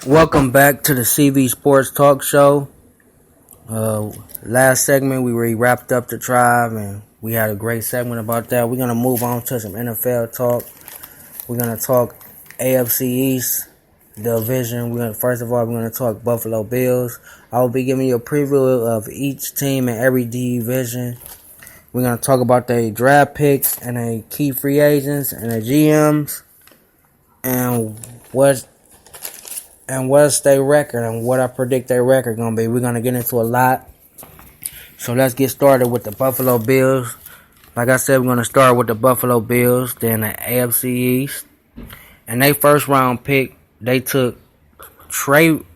Welcome back to the CV Sports Talk Show. Last segment we wrapped up the tribe and we had a great segment about that. We're gonna move on to some NFL talk. We're gonna talk AFC East division. First of all we're gonna talk Buffalo Bills. I will be giving you a preview of each team in every division. We're gonna talk about their draft picks and their key free agents and their GMs and what's their record and what I predict their record gonna be. We're gonna get into a lot. So let's get started with the Buffalo Bills. Like I said, we're gonna start with the Buffalo Bills, then the AFC East. And they first round pick, they took trade.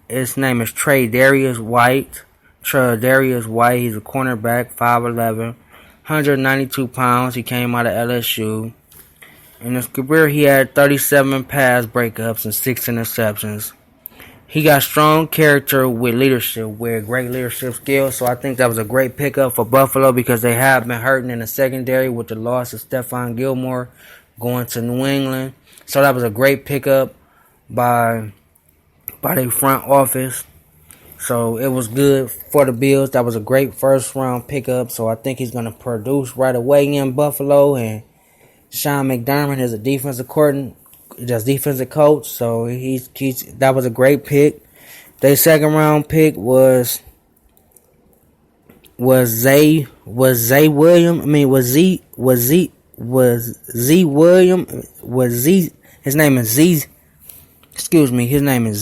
His name is Darius White. Darius White, he's a cornerback, 5'11", 192 pounds. He came out of LSU. In his career, he had 37 pass breakups and 6 interceptions. He got strong character with great leadership skills. So I think that was a great pickup for Buffalo because they have been hurting in the secondary with the loss of Stephon Gilmore going to New England. So that was a great pickup by their front office. So it was good for the Bills. That was a great first round pickup. So I think he's going to produce right away in Buffalo. And Sean McDermott is a defensive coach, so that was a great pick. Their second round pick was Z William. His name is Z. Excuse me. His name is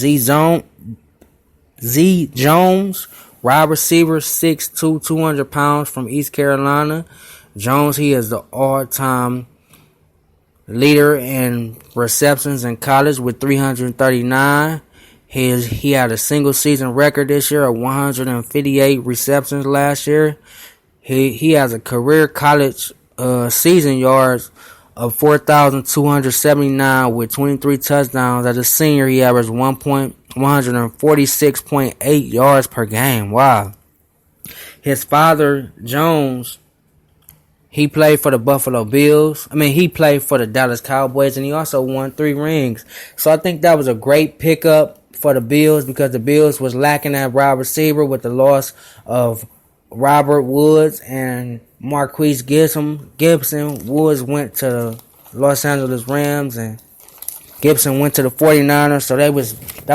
Z Jones, wide receiver, 6'2", 200 pounds from East Carolina. Jones, he is the all-time leader in receptions in college with 339. He had a single season record this year of 158 receptions last year. He has a career college season yards of 4,279 with 23 touchdowns. As a senior, he averaged 146.8 yards per game. Wow. His father, Jones, he played for the Buffalo Bills. He played for the Dallas Cowboys, and he also won 3 rings. So I think that was a great pickup for the Bills because the Bills was lacking at wide receiver with the loss of Robert Woods and Marquise Gibson. Woods went to the Los Angeles Rams, and Gibson went to the 49ers. So that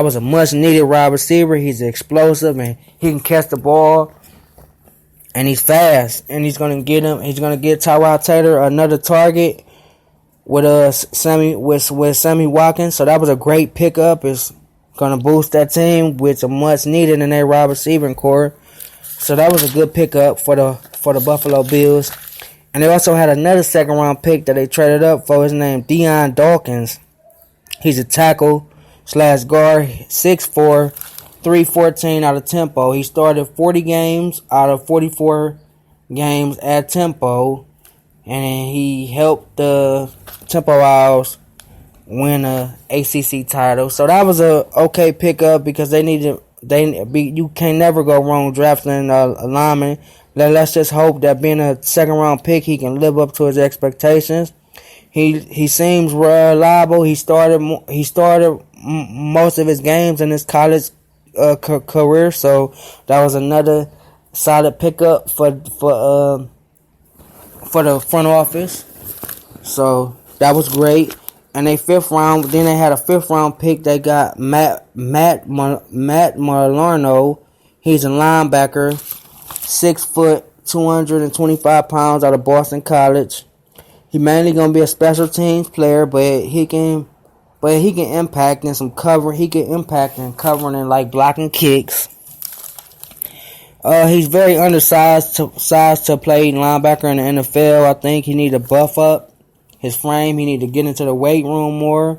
was a much-needed wide receiver. He's explosive, and he can catch the ball. And he's fast, and he's gonna get Tyrod Taylor another target with Sammy Watkins. So that was a great pickup. It's gonna boost that team with a much needed in their wide receiving core. So that was a good pickup for the Buffalo Bills. And they also had another second round pick that they traded up for. His name Dion Dawkins. He's a tackle / guard, 6'4". 314 out of tempo. He started 40 games out of 44 games at tempo, and he helped the Tempo Owls win a ACC title. So that was a okay pickup because you can never go wrong drafting a lineman. Let's just hope that being a second round pick, he can live up to his expectations. He seems reliable. He started most of his games in his college career, so that was another solid pickup for the front office. So that was great. And then they had a 5th round pick. They got Matt Marlano. He's a linebacker, 6 foot, 225 pounds out of Boston College. He mainly gonna be a special teams player, but he can impact in some cover. He can impact in covering and like blocking kicks. He's very undersized to play linebacker in the NFL. I think he need to buff up his frame. He need to get into the weight room more.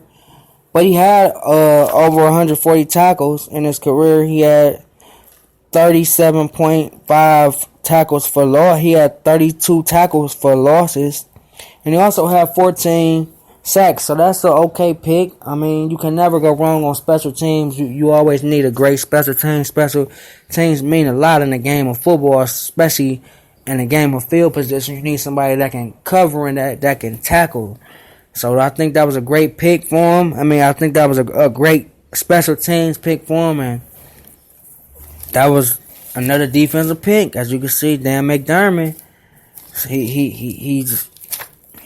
But he had over 140 tackles in his career. He had 37.5 tackles for loss. He had 32 tackles for losses, and he also had 14 sacks, so that's an okay pick. You can never go wrong on special teams. You always need a great special team. Special teams mean a lot in the game of football, especially in the game of field position. You need somebody that can cover and that can tackle. So I think that was a great pick for him. I think that was a great special teams pick for him, and that was another defensive pick. As you can see, Dan McDermott, he's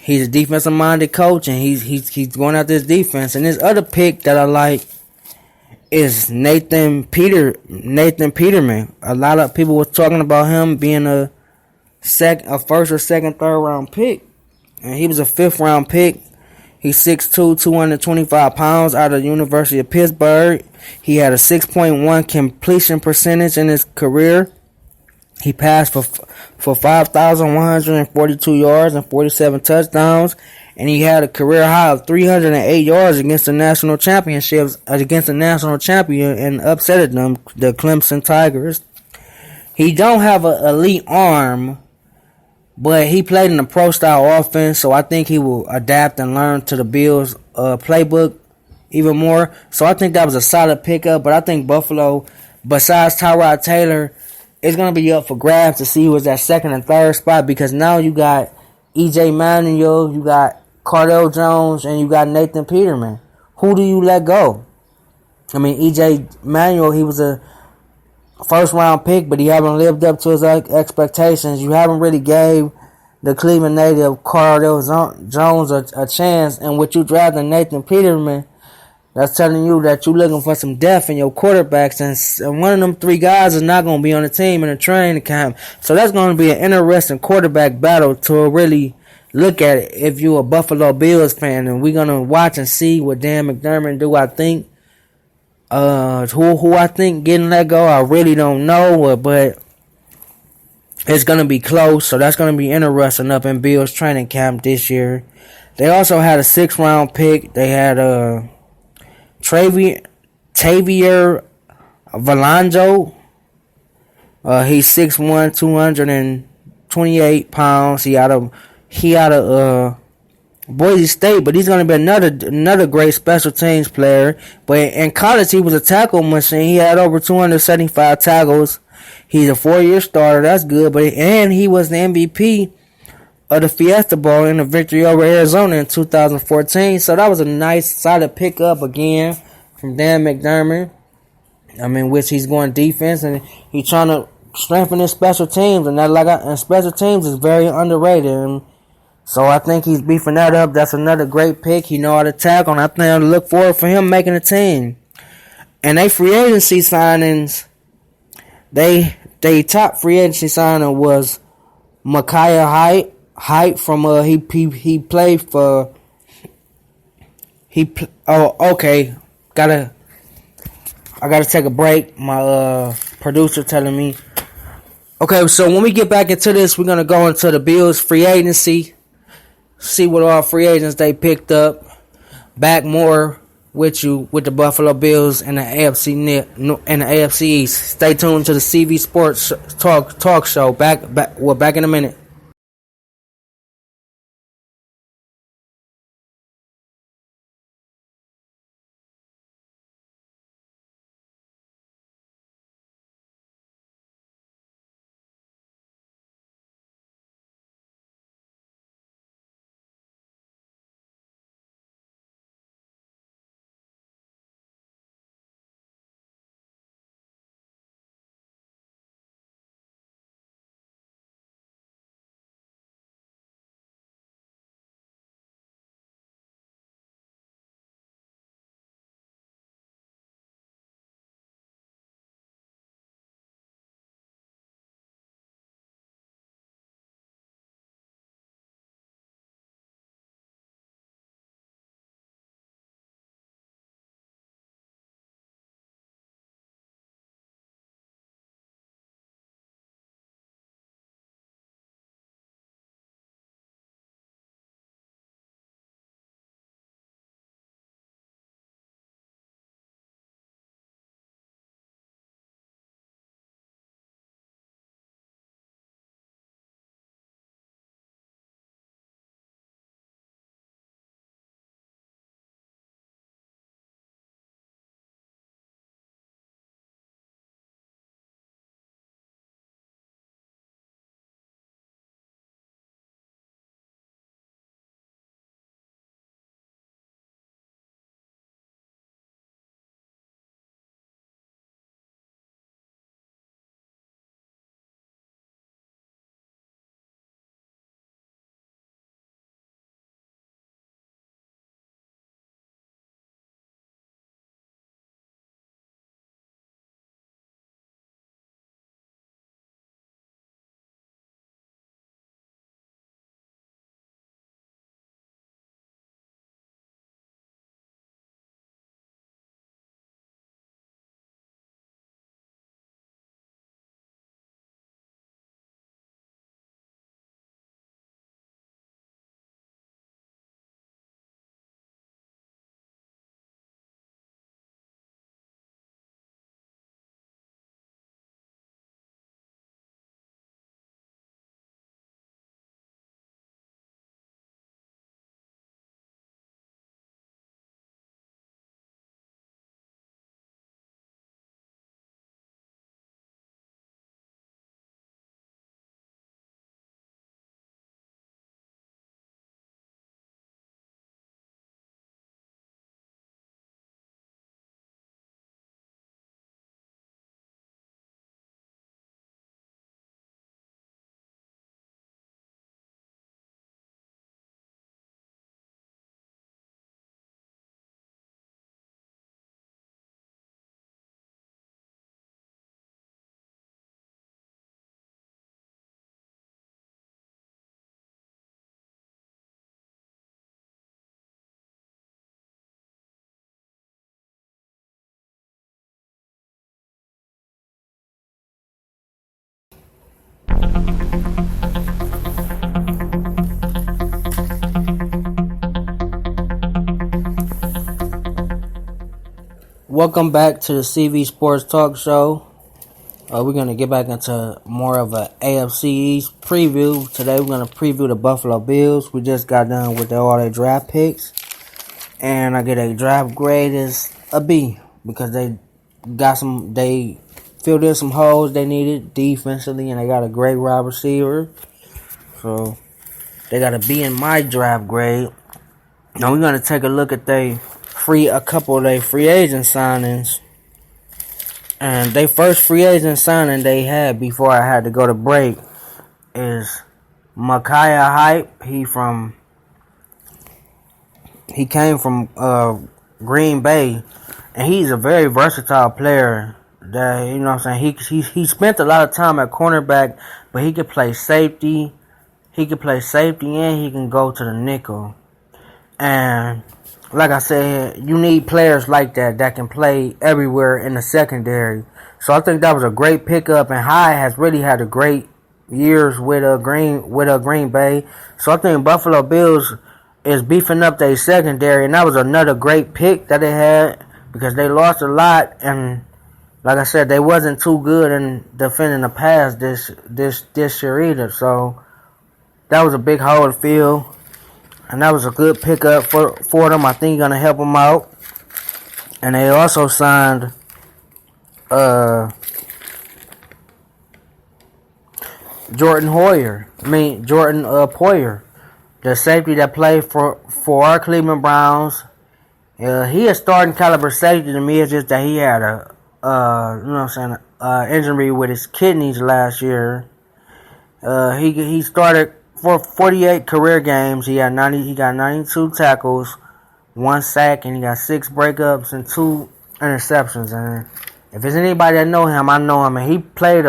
a defensive minded coach, and he's going after this defense. And this other pick that I like is Nathan Peterman. A lot of people were talking about him being a first or second, third round pick, and he was a fifth round pick. He's 6'2", 225 pounds, out of the University of Pittsburgh. He had a 6.1 completion percentage in his career. He passed for 5,142 yards and 47 touchdowns, and he had a career high of 308 yards against the national championships, against the national champion, and upsetted them, the Clemson Tigers. He don't have an elite arm, but he played in a pro-style offense, so I think he will adapt and learn to the Bills' playbook even more. So I think that was a solid pickup, but I think Buffalo, besides Tyrod Taylor, is going to be up for grabs to see who is that second and third spot, because now you got E.J. Manuel, you got Cardell Jones, and you got Nathan Peterman. Who do you let go? I mean, E.J. Manuel, he was a first round pick, but he haven't lived up to his expectations. You haven't really gave the Cleveland native Cardell Jones a chance, and with you drafting Nathan Peterman, that's telling you that you're looking for some depth in your quarterbacks, and one of them three guys is not going to be on the team in the training camp. So that's going to be an interesting quarterback battle to really look at it if you're a Buffalo Bills fan, and we're going to watch and see what Dan McDermott do. I think who I think getting let go, I really don't know, but it's going to be close, so that's going to be interesting up in Bills training camp this year. They also had a 6th round pick. They had Tavier Valanjo. He's 6'1", 228 pounds. He out of Boise State, but he's going to be another great special teams player. But in college, he was a tackle machine. He had over 275 tackles. He's a 4-year starter. That's good. And he was the MVP of the Fiesta Bowl in the victory over Arizona in 2014. So that was a nice, solid pickup again from Dan McDermott. I mean, which he's going defense, and he's trying to strengthen his special teams, and special teams is very underrated. And so I think he's beefing that up. That's another great pick. He know how to tackle, and I think I look forward for him making a team. And they free agency signings, they top free agency signing was Micaiah Hyde from he played for okay. I gotta take a break. My producer telling me. Okay, so when we get back into this, we're gonna go into the Bills free agency. See what all free agents they picked up. Back more with you with the Buffalo Bills and the AFC East. Stay tuned to the CV Sports Talk Show. Back in a minute. Welcome back to the CV Sports Talk Show. We're going to get back into more of a AFC East preview. Today we're going to preview the Buffalo Bills. We just got done with all their draft picks. And I get a draft grade is a B because they filled in some holes they needed defensively, and they got a great wide receiver. So they got a B in my draft grade. Now we're going to take a look at a couple of their free agent signings. And their first free agent signing they had before I had to go to break is Micaiah Hype. He came from Green Bay, and he's a very versatile player. That, you know what I'm saying, he spent a lot of time at cornerback, but he could play safety. He can play safety and he can go to the nickel. And like I said, you need players like that can play everywhere in the secondary. So I think that was a great pickup, and Hyde has really had a great years with Green Bay. So I think Buffalo Bills is beefing up their secondary, and that was another great pick that they had because they lost a lot, and like I said, they wasn't too good in defending the pass this year either. So that was a big hole to fill. And that was a good pickup for them. I think he's going to help them out. And they also signed Jordan Poyer, the safety that played for our Cleveland Browns. He is starting caliber safety to me. It's just that he had injury with his kidneys last year. He started for 48 career games. He got 92 tackles, 1 sack, and he got 6 breakups and 2 interceptions. And if there's anybody that know him, I know him. And he played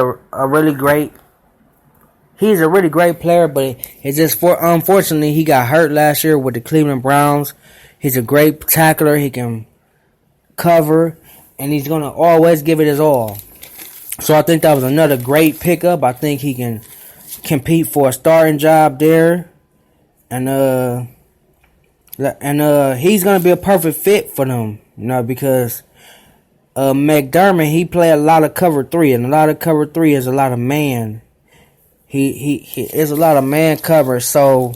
he's a really great player, but it's just unfortunately he got hurt last year with the Cleveland Browns. He's a great tackler. He can cover, and he's going to always give it his all. So I think that was another great pickup. I think he can compete for a starting job there, and he's gonna be a perfect fit for them, because McDermott, he play a lot of cover 3, and a lot of cover 3 is a lot of man. He is a lot of man cover, so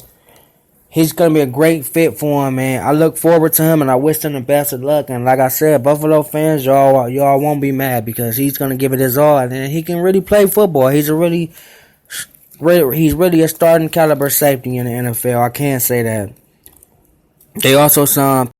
he's gonna be a great fit for him, man. I look forward to him, and I wish him the best of luck. And like I said, Buffalo fans, y'all won't be mad because he's gonna give it his all, and he can really play football. He's really a starting caliber safety in the NFL. I can't say that. They also signed